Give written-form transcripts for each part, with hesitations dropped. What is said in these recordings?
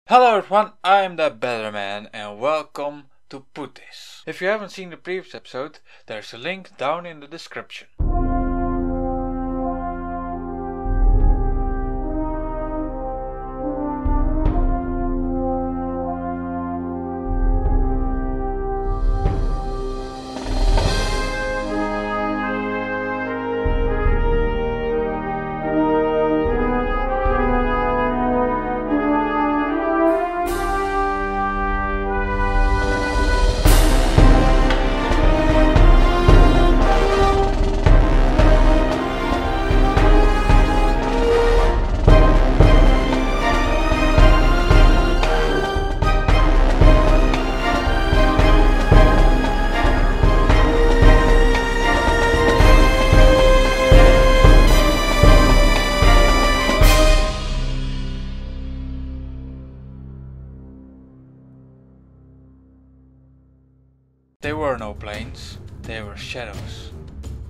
Hello everyone, I'm the Better Man and welcome to Put This. If you haven't seen the previous episode, there's a link down in the description. They were no planes, they were shadows.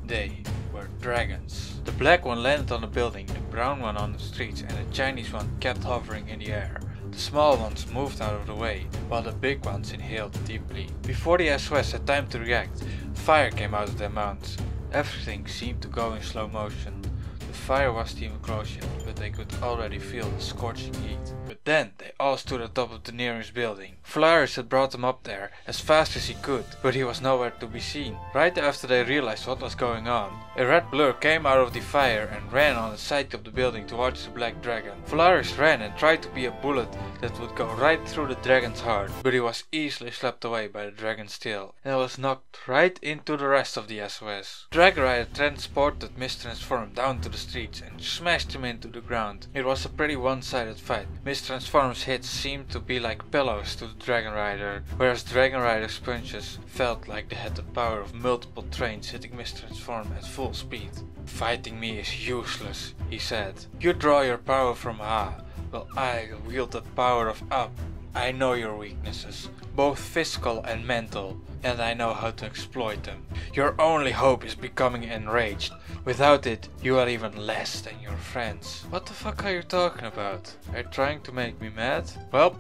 They were dragons. The black one landed on the building, the brown one on the streets, and the Chinese one kept hovering in the air. The small ones moved out of the way, while the big ones inhaled deeply. Before the SOS had time to react, fire came out of their mouths. Everything seemed to go in slow motion. The fire wasn't even close yet, but they could already feel the scorching heat. But then they all stood atop of the nearest building. Flyers had brought them up there as fast as he could, but he was nowhere to be seen. Right after they realized what was going on, a red blur came out of the fire and ran on the side of the building towards the black dragon. Flyers ran and tried to be a bullet that would go right through the dragon's heart, but he was easily swept away by the dragon's tail and was knocked right into the rest of the SOS. Dragon Rider transported Mister Tranform down to the streets and smashed him into the ground. It was a pretty one-sided fight. Mister Transform's hits seemed to be like pillows to the Dragon Rider, whereas Dragon Rider's punches felt like they had the power of multiple trains hitting Mister Transform at full speed. "Fighting me is useless," he said. "You draw your power from Ha, while I wield the power of Up. I know your weaknesses, both physical and mental, and I know how to exploit them. Your only hope is becoming enraged. Without it, you are even less than your friends." What the fuck are you talking about? Are you trying to make me mad? Well,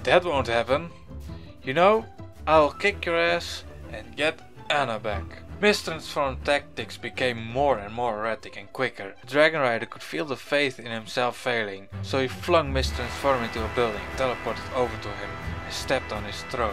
that won't happen. You know, I'll kick your ass and get Anna back. Mister Transform's tactics became more and more erratic and quicker. The Dragon Rider could feel the faith in himself failing, so he flung Mister Transform into a building, teleported over to him and stepped on his throat.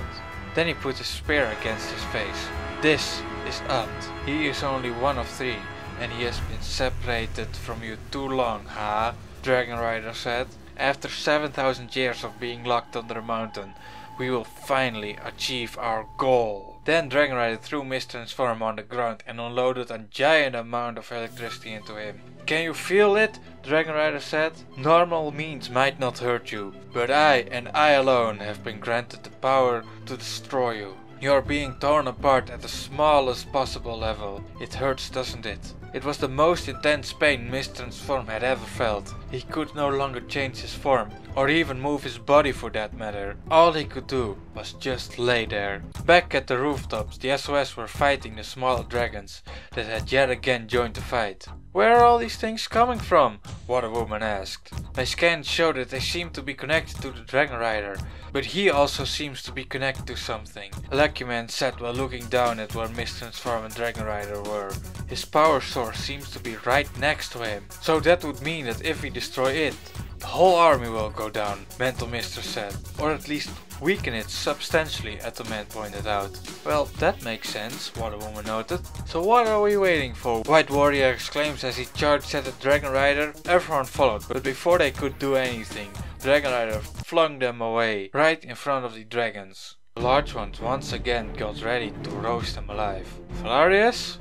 Then he put his spear against his face. "This is Abt. He is only one of three, and he has been separated from you too long, Ha," Dragon Rider said. "After 7,000 years of being locked under a mountain, we will finally achieve our goal." Then Dragon Rider threw Mister Transform on the ground and unloaded a giant amount of electricity into him. "Can you feel it?" Dragon Rider said. "Normal means might not hurt you, but I and I alone have been granted the power to destroy you. You are being torn apart at the smallest possible level. It hurts, doesn't it?" It was the most intense pain Mister Transform had ever felt. He could no longer change his form, or even move his body for that matter. All he could do was just lay there. Back at the rooftops, the SOS were fighting the smaller dragons that had yet again joined the fight. "Where are all these things coming from?" Water Woman asked. "My scans show that they seem to be connected to the Dragon Rider, but he also seems to be connected to something," a Lucky Man said while looking down at where Mister Transform and Dragon Rider were. "His power source seems to be right next to him, so that would mean that if we destroy it, the whole army will go down," Mental Mister said. "Or at least weaken it substantially," Atoman pointed out. "Well, that makes sense," Water Woman noted. "So what are we waiting for?" White Warrior exclaims as he charged at the Dragon Rider. Everyone followed, but before they could do anything, Dragon Rider flung them away, right in front of the dragons. The large ones once again got ready to roast them alive. "Valarius,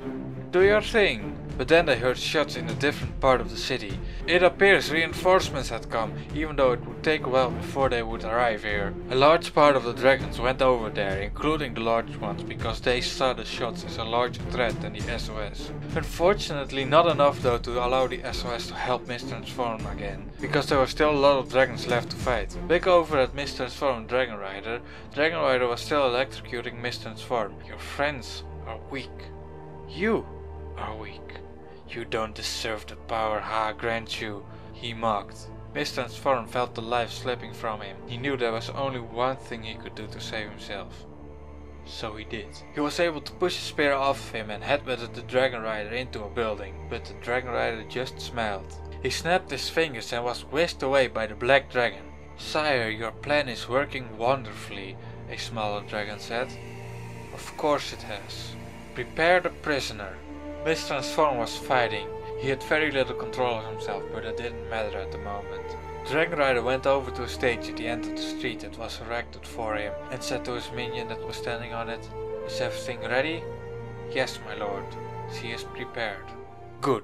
do your thing." But then they heard shots in a different part of the city. It appears reinforcements had come, even though it would take a while before they would arrive here. A large part of the dragons went over there, including the large ones, because they saw the shots as a larger threat than the SOS. Unfortunately not enough though to allow the SOS to help Mister Transform again, because there were still a lot of dragons left to fight. Back over at Mister Transform and Dragon Rider was still electrocuting Mister Transform. "Your friends are weak. You are weak. You don't deserve the power Ha grants you," he mocked. Mister Tranform felt the life slipping from him. He knew there was only one thing he could do to save himself. So he did. He was able to push the spear off of him and headbutted the Dragon Rider into a building, but the Dragon Rider just smiled. He snapped his fingers and was whisked away by the Black Dragon. "Sire, your plan is working wonderfully," a smaller dragon said. "Of course it has. Prepare the prisoner." Mister Transform was fighting. He had very little control of himself, but it didn't matter at the moment. The Dragon Rider went over to a stage at the end of the street that was erected for him and said to his minion that was standing on it, "Is everything ready?" "Yes, my lord. She is prepared." "Good.